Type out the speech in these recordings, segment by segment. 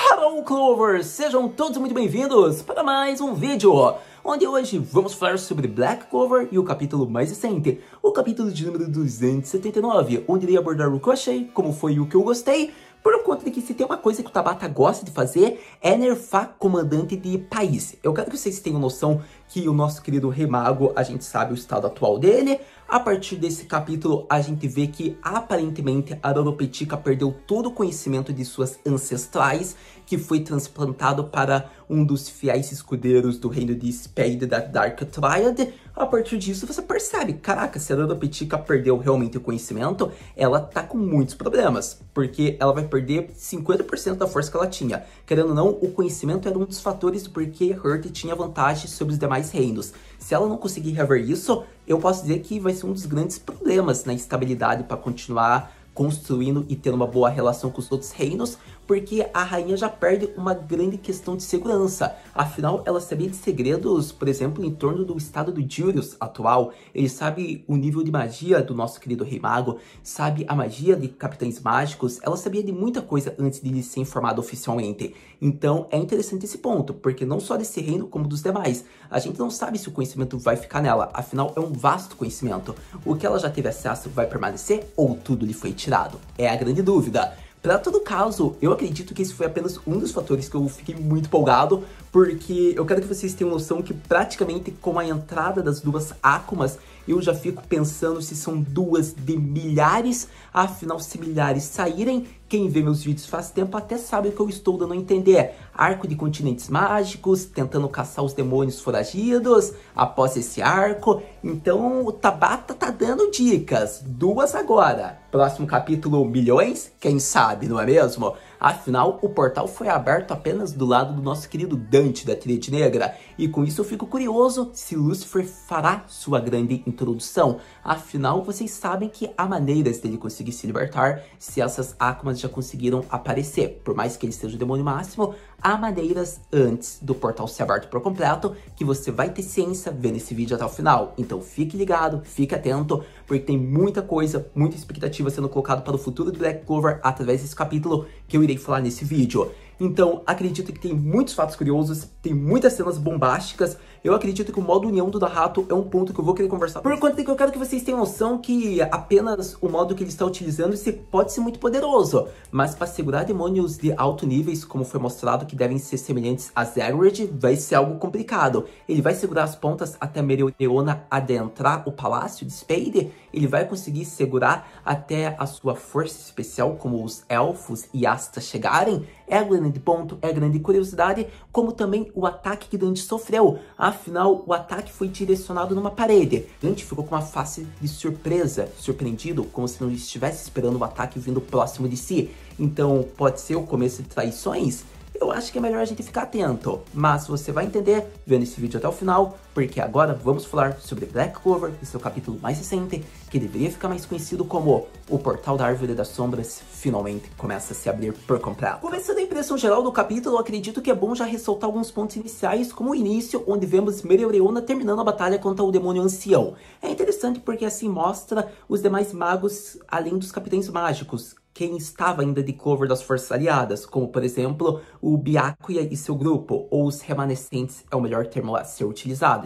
Hello Clovers! Sejam todos muito bem-vindos para mais um vídeo, onde hoje vamos falar sobre Black Clover e o capítulo mais recente, o capítulo de número 279, onde irei abordar o que eu achei, como foi o que eu gostei, por conta de que se tem uma coisa que o Tabata gosta de fazer é nerfar comandante de país. Eu quero que vocês tenham noção que o nosso querido Rei Mago, a gente sabe o estado atual dele. A partir desse capítulo, a gente vê que aparentemente a Loropetica perdeu todo o conhecimento de suas ancestrais, que foi transplantado para um dos fiéis escudeiros do reino de Spade da Dark Triad. A partir disso, você percebe, caraca, se a Loropetica perdeu realmente o conhecimento, ela tá com muitos problemas, porque ela vai perder 50% da força que ela tinha. Querendo ou não, o conhecimento era um dos fatores do porquê Hurt tinha vantagem sobre os demais reinos. Se ela não conseguir rever isso, eu posso dizer que vai ser um dos grandes problemas na estabilidade para continuar construindo e tendo uma boa relação com os outros reinos, porque a rainha já perde uma grande questão de segurança. Afinal, ela sabia de segredos, por exemplo, em torno do estado do Julius atual. Ele sabe o nível de magia do nosso querido Rei Mago, sabe a magia de capitães mágicos, ela sabia de muita coisa antes de ele ser informado oficialmente. Então, é interessante esse ponto, porque não só desse reino, como dos demais. A gente não sabe se o conhecimento vai ficar nela, afinal, é um vasto conhecimento. O que ela já teve acesso vai permanecer ou tudo lhe foi tirado? É a grande dúvida. Para todo caso, eu acredito que esse foi apenas um dos fatores que eu fiquei muito empolgado, porque eu quero que vocês tenham noção que praticamente com a entrada das duas Akumas, eu já fico pensando se são duas de milhares. Afinal, se milhares saírem, quem vê meus vídeos faz tempo até sabe o que eu estou dando a entender. Arco de continentes mágicos, tentando caçar os demônios foragidos, após esse arco. Então o Tabata tá dando dicas, duas agora. Próximo capítulo, milhões? Quem sabe, não é mesmo? Afinal, o portal foi aberto apenas do lado do nosso querido Dante da Tríade Negra. E com isso eu fico curioso se Lucifer fará sua grande introdução. Afinal, vocês sabem que há maneiras dele conseguir se libertar se essas Akumas já conseguiram aparecer. Por mais que ele seja o demônio máximo, há maneiras antes do portal ser aberto por completo que você vai ter ciência vendo esse vídeo até o final. Então fique ligado, fique atento, porque tem muita coisa, muita expectativa sendo colocada para o futuro do Black Clover através desse capítulo que eu irei falar nesse vídeo. Então, acredito que tem muitos fatos curiosos, tem muitas cenas bombásticas. Eu acredito que o modo união do Nahato é um ponto que eu vou querer conversar. Por conta de que eu quero que vocês tenham noção que apenas o modo que ele está utilizando pode ser muito poderoso. Mas para segurar demônios de alto níveis, como foi mostrado que devem ser semelhantes a Zagreed, vai ser algo complicado. Ele vai segurar as pontas até Mereoleona adentrar o palácio de Spade. Ele vai conseguir segurar até a sua força especial, como os elfos e Asta chegarem. É a grande ponto, é a grande curiosidade, como também o ataque que Dante sofreu. Afinal, o ataque foi direcionado numa parede. Dante ficou com uma face de surpresa, surpreendido, como se não estivesse esperando o ataque vindo próximo de si. Então, pode ser o começo de traições? Eu acho que é melhor a gente ficar atento, mas você vai entender vendo esse vídeo até o final, porque agora vamos falar sobre Black Clover e seu capítulo mais recente, que deveria ficar mais conhecido como o Portal da Árvore das Sombras finalmente começa a se abrir por completo. Começando a impressão geral do capítulo, eu acredito que é bom já ressaltar alguns pontos iniciais, como o início, onde vemos Mereoleona terminando a batalha contra o demônio ancião. É interessante porque assim mostra os demais magos, além dos capitães mágicos, quem estava ainda de Clover das Forças Aliadas, como por exemplo o Byakuya e seu grupo, ou os remanescentes é o melhor termo a ser utilizado.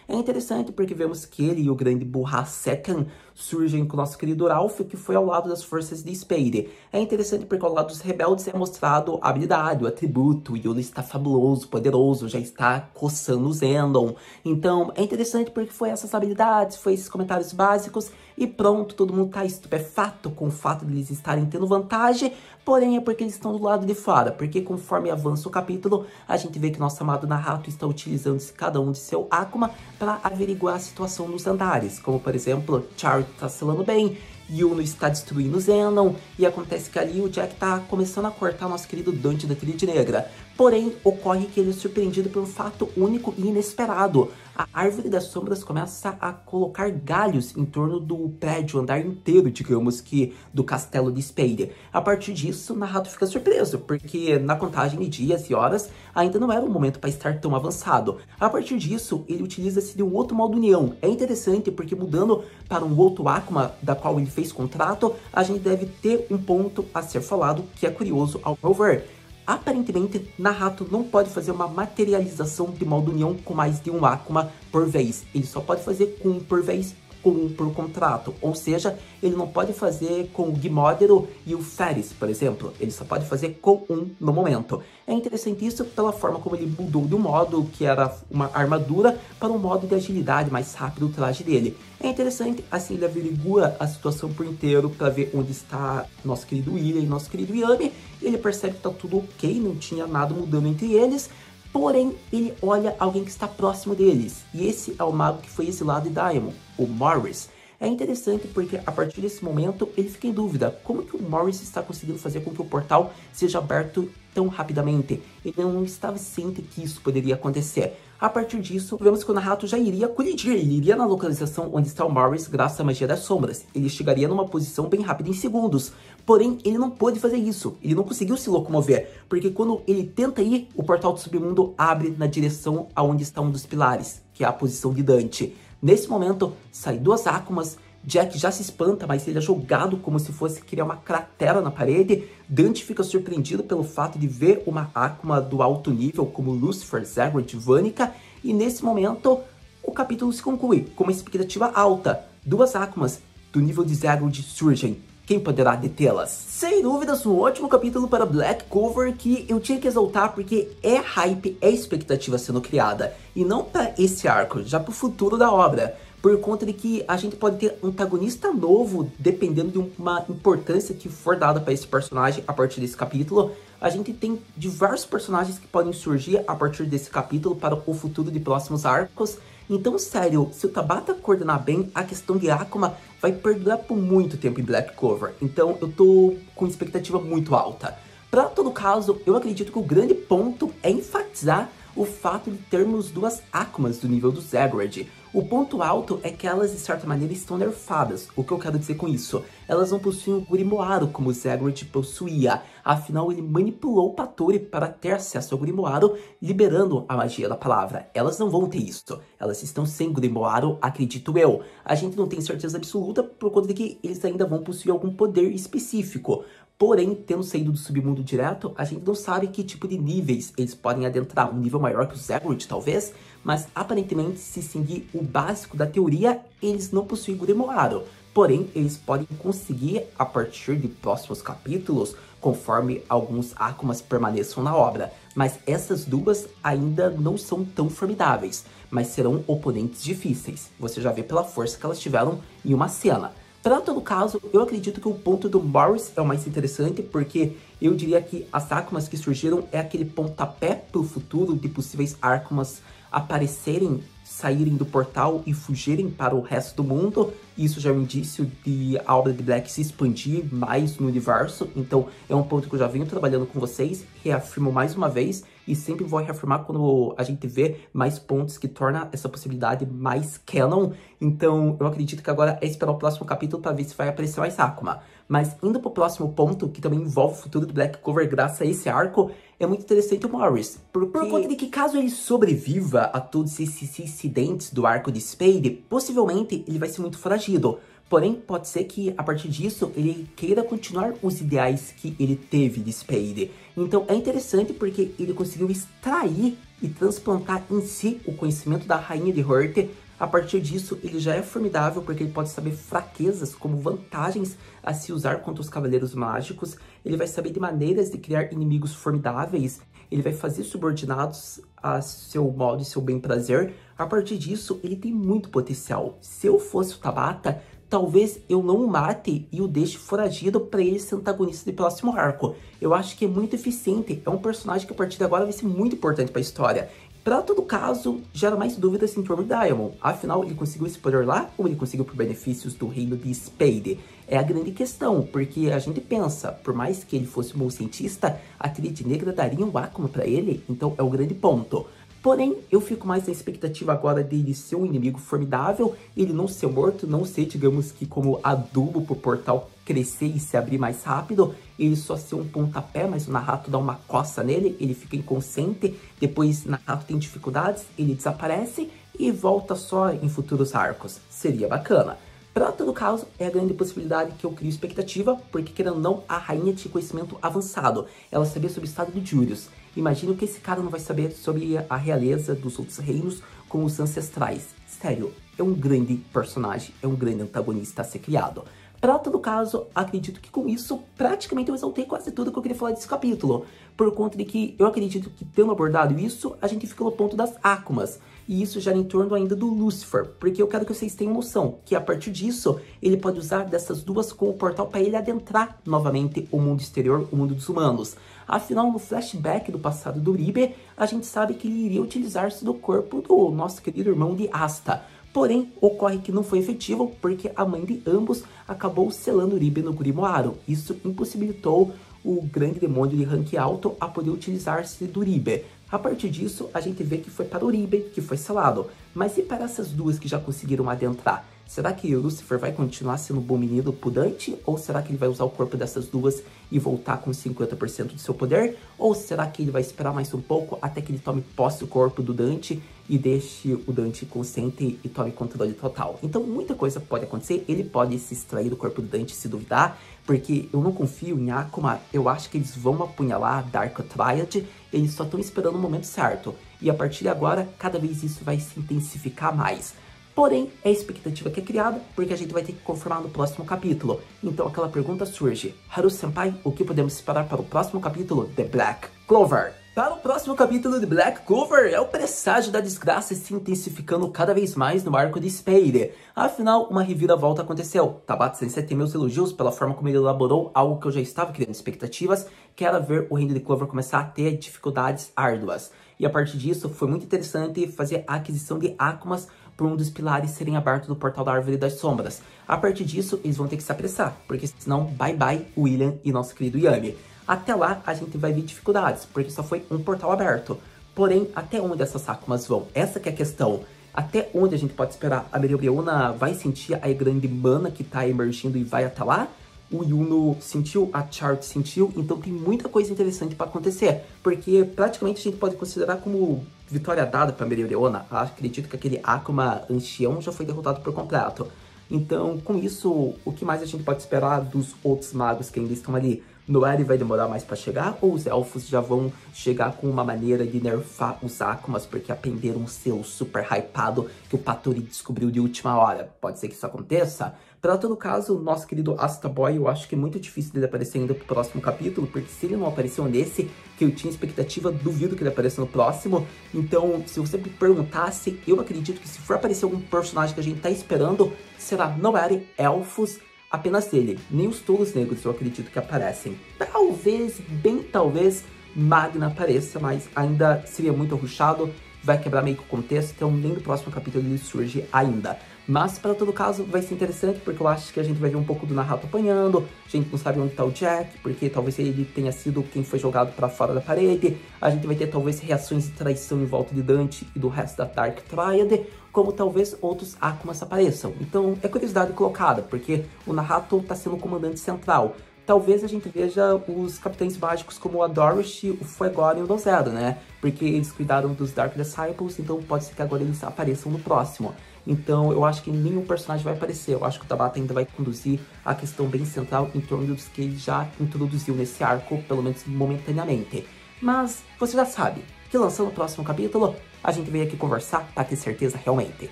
É interessante porque vemos que ele e o grande Burra Sekan surgem com o nosso querido Ralph, que foi ao lado das forças de Spade. É interessante porque ao lado dos rebeldes é mostrado a habilidade, o atributo, o Yuna está fabuloso, poderoso, já está coçando o Zendon. Então é interessante porque foi essas habilidades, foi esses comentários básicos, e pronto, todo mundo tá estupefato com o fato de eles estarem tendo vantagem, porém é porque eles estão do lado de fora, porque conforme avança o capítulo, a gente vê que nosso amado Nahato está utilizando cada um de seu Akuma para averiguar a situação nos andares, como por exemplo, Char está selando bem, Yuno está destruindo Zenon, e acontece que ali o Jack está começando a cortar nosso querido Dante da Tríade Negra. Porém, ocorre que ele é surpreendido por um fato único e inesperado. A Árvore das Sombras começa a colocar galhos em torno do prédio, andar inteiro, digamos que, do castelo de Spade. A partir disso, Nahato fica surpreso, porque na contagem de dias e horas, ainda não era o momento para estar tão avançado. A partir disso, ele utiliza-se de um outro modo união. É interessante porque mudando para um outro Akuma, da qual ele fez contrato, a gente deve ter um ponto a ser falado que é curioso ao meu ver. aparentemente, Naruto não pode fazer uma materialização de modo união com mais de um Akuma por vez. Ele só pode fazer com um por vez, com um por contrato. Ou seja, ele não pode fazer com o Gimodero e o Ferris, por exemplo. Ele só pode fazer com um no momento. É interessante isso pela forma como ele mudou de um modo que era uma armadura para um modo de agilidade mais rápido o traje dele. É interessante, assim ele averigua a situação por inteiro para ver onde está nosso querido William e nosso querido Yami. Ele percebe que está tudo ok, não tinha nada mudando entre eles. Porém, ele olha alguém que está próximo deles. E esse é o mago que foi exilado de Diamond, o Morris. É interessante porque a partir desse momento ele fica em dúvida. Como que o Morris está conseguindo fazer com que o portal seja aberto tão rapidamente? Ele não estava ciente que isso poderia acontecer. A partir disso, vemos que o Naruto já iria colidir. Ele iria na localização onde está o Morris graças à magia das sombras. Ele chegaria numa posição bem rápida em segundos. Porém, ele não pôde fazer isso. Ele não conseguiu se locomover. Porque quando ele tenta ir, o portal do submundo abre na direção aonde está um dos pilares, que é a posição de Dante. Nesse momento, saem duas Akumas. Jack já se espanta, mas ele é jogado como se fosse criar uma cratera na parede. Dante fica surpreendido pelo fato de ver uma Akuma do alto nível, como Lucifer, Zagreus, Vanica. E nesse momento, o capítulo se conclui com uma expectativa alta. Duas Akumas do nível de Zagreus surgem. Quem poderá detê-las? Sem dúvidas, um ótimo capítulo para Black Clover que eu tinha que exaltar porque é hype, é expectativa sendo criada. E não para esse arco, já para o futuro da obra. Por conta de que a gente pode ter um antagonista novo, dependendo de uma importância que for dada para esse personagem a partir desse capítulo. A gente tem diversos personagens que podem surgir a partir desse capítulo para o futuro de próximos arcos. Então, sério, se o Tabata coordenar bem, a questão de Akuma vai perdurar por muito tempo em Black Clover. Então, eu tô com expectativa muito alta. Para todo caso, eu acredito que o grande ponto é enfatizar o fato de termos duas Akumas do nível do Zagreus. O ponto alto é que elas, de certa maneira, estão nerfadas. O que eu quero dizer com isso? Elas não possuem o Grimoire como o Zagreus possuía. Afinal, ele manipulou o Patori para ter acesso ao Grimoire, liberando a magia da palavra. Elas não vão ter isso. Elas estão sem Grimoire, acredito eu. A gente não tem certeza absoluta por conta de que eles ainda vão possuir algum poder específico. Porém, tendo saído do submundo direto, a gente não sabe que tipo de níveis eles podem adentrar. Um nível maior que o Zagreus, talvez, mas aparentemente, se seguir o básico da teoria, eles não possuem Grimoire. Porém, eles podem conseguir a partir de próximos capítulos, conforme alguns Akumas permaneçam na obra. Mas essas duas ainda não são tão formidáveis, mas serão oponentes difíceis. Você já vê pela força que elas tiveram em uma cena. Para todo caso, eu acredito que o ponto do Morris é o mais interessante, porque eu diria que as Akumas que surgiram é aquele pontapé para o futuro de possíveis Akumas aparecerem, saírem do portal e fugirem para o resto do mundo. Isso já é um indício de a obra de Black se expandir mais no universo. Então é um ponto que eu já venho trabalhando com vocês, reafirmo mais uma vez e sempre vou reafirmar quando a gente vê mais pontos que torna essa possibilidade mais canon. Então eu acredito que agora é esperar o próximo capítulo para ver se vai aparecer mais Akuma. Mas indo para o próximo ponto, que também envolve o futuro do Black Clover graças a esse arco, é muito interessante o Morris. Por conta de que caso ele sobreviva a todos esses incidentes do arco de Spade, possivelmente ele vai ser muito foragido. Porém, pode ser que a partir disso ele queira continuar os ideais que ele teve de Spade. Então é interessante porque ele conseguiu extrair e transplantar em si o conhecimento da Rainha de Hurt. A partir disso, ele já é formidável porque ele pode saber fraquezas como vantagens a se usar contra os Cavaleiros Mágicos. Ele vai saber de maneiras de criar inimigos formidáveis. Ele vai fazer subordinados a seu modo e seu bem-prazer. A partir disso, ele tem muito potencial. Se eu fosse o Tabata, talvez eu não o mate e o deixe foragido para ele ser antagonista do próximo arco. Eu acho que é muito eficiente. É um personagem que a partir de agora vai ser muito importante para a história. Para todo caso, gera mais dúvidas em torno de Diamond. Afinal, ele conseguiu esse poder lá ou ele conseguiu por benefícios do reino de Spade? É a grande questão, porque a gente pensa, por mais que ele fosse um bom cientista, a Tríade Negra daria um Akuma para ele, então é o grande ponto. Porém, eu fico mais na expectativa agora dele ser um inimigo formidável, ele não ser morto, não ser, digamos que como adubo pro portal crescer e se abrir mais rápido, ele só ser um pontapé, mas o Naruto dá uma coça nele, ele fica inconsciente, depois Naruto tem dificuldades, ele desaparece e volta só em futuros arcos. Seria bacana. Para todo caso, é a grande possibilidade que eu crio expectativa, porque querendo ou não, a rainha tinha conhecimento avançado. Ela sabia sobre o estado de Július. Imagino que esse cara não vai saber sobre a realeza dos outros reinos com os ancestrais. Sério, é um grande personagem, é um grande antagonista a ser criado. Para todo caso, acredito que com isso, praticamente eu exaltei quase tudo que eu queria falar desse capítulo. Por conta de que eu acredito que, tendo abordado isso, a gente fica no ponto das Akumas. E isso já em torno ainda do Lucifer, porque eu quero que vocês tenham noção que a partir disso, ele pode usar dessas duas como portal para ele adentrar novamente o mundo exterior, o mundo dos humanos. Afinal, no flashback do passado do Uribe, a gente sabe que ele iria utilizar-se do corpo do nosso querido irmão de Asta. Porém, ocorre que não foi efetivo porque a mãe de ambos acabou selando Uribe no Grimoário. Isso impossibilitou o grande demônio de rank alto a poder utilizar-se do Uribe. A partir disso, a gente vê que foi para o Uribe que foi selado. Mas e para essas duas que já conseguiram adentrar? Será que o Lucifer vai continuar sendo um bom menino pro Dante? Ou será que ele vai usar o corpo dessas duas e voltar com 50% do seu poder? Ou será que ele vai esperar mais um pouco até que ele tome posse do corpo do Dante e deixe o Dante consciente e tome controle total? Então muita coisa pode acontecer, ele pode se extrair do corpo do Dante se duvidar, porque eu não confio em Akuma, eu acho que eles vão apunhalar a Dark Triad, eles só estão esperando o momento certo. E a partir de agora, cada vez isso vai se intensificar mais. Porém, é a expectativa que é criada, porque a gente vai ter que confirmar no próximo capítulo. Então aquela pergunta surge: Haru-senpai, o que podemos esperar para o próximo capítulo de Black Clover? Para o próximo capítulo de Black Clover, é o presságio da desgraça se intensificando cada vez mais no arco de Spade. Afinal, uma reviravolta aconteceu. Tabata-sensei tem meus elogios pela forma como ele elaborou algo que eu já estava criando expectativas, que era ver o reino de Clover começar a ter dificuldades árduas. E a partir disso, foi muito interessante fazer a aquisição de Akumas por um dos pilares serem abertos do portal da Árvore das Sombras. A partir disso, eles vão ter que se apressar, porque senão bye bye William e nosso querido Yami. Até lá, a gente vai ver dificuldades, porque só foi um portal aberto. Porém, até onde essas Akumas vão? Essa que é a questão. Até onde a gente pode esperar? A Mereobriona vai sentir a grande mana que tá emergindo e vai até lá? O Yuno sentiu, a Chart sentiu, então tem muita coisa interessante para acontecer, porque praticamente a gente pode considerar como vitória dada para Mereobriona. Acredito que aquele Akuma ancião já foi derrotado por completo. Então, com isso, o que mais a gente pode esperar dos outros magos que ainda estão ali? Noelle vai demorar mais para chegar, ou os elfos já vão chegar com uma maneira de nerfar os Akumas porque aprenderam um selo super hypado que o Patori descobriu de última hora? Pode ser que isso aconteça? Para todo caso, o nosso querido Asta Boy, eu acho que é muito difícil dele aparecer ainda pro próximo capítulo, porque se ele não apareceu nesse, que eu tinha expectativa, duvido que ele apareça no próximo. Então, se você me perguntasse, eu acredito que se for aparecer algum personagem que a gente tá esperando, será Noelle, elfos, apenas ele. Nem os tolos negros eu acredito que aparecem. Talvez, bem talvez, Magna apareça, mas ainda seria muito rushado, vai quebrar meio que o contexto, então nem no próximo capítulo ele surge ainda. Mas, para todo caso, vai ser interessante, porque eu acho que a gente vai ver um pouco do Naruto apanhando, a gente não sabe onde tá o Jack, porque talvez ele tenha sido quem foi jogado para fora da parede, a gente vai ter talvez reações de traição em volta de Dante e do resto da Dark Triad, como talvez outros Akumas apareçam. Então, é curiosidade colocada, porque o Naruto tá sendo o comandante central. Talvez a gente veja os capitães mágicos como a Dorish, o Fuegoleon e o Dozero, né? Porque eles cuidaram dos Dark Disciples, então pode ser que agora eles apareçam no próximo. Então eu acho que nenhum personagem vai aparecer. Eu acho que o Tabata ainda vai conduzir a questão bem central em torno dos que ele já introduziu nesse arco, pelo menos momentaneamente. Mas você já sabe que lançando o próximo capítulo, a gente veio aqui conversar para ter certeza realmente.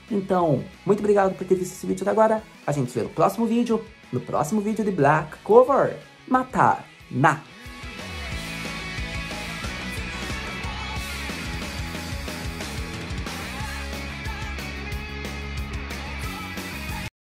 Então, muito obrigado por ter visto esse vídeo até agora. A gente se vê no próximo vídeo de Black Clover. Matar na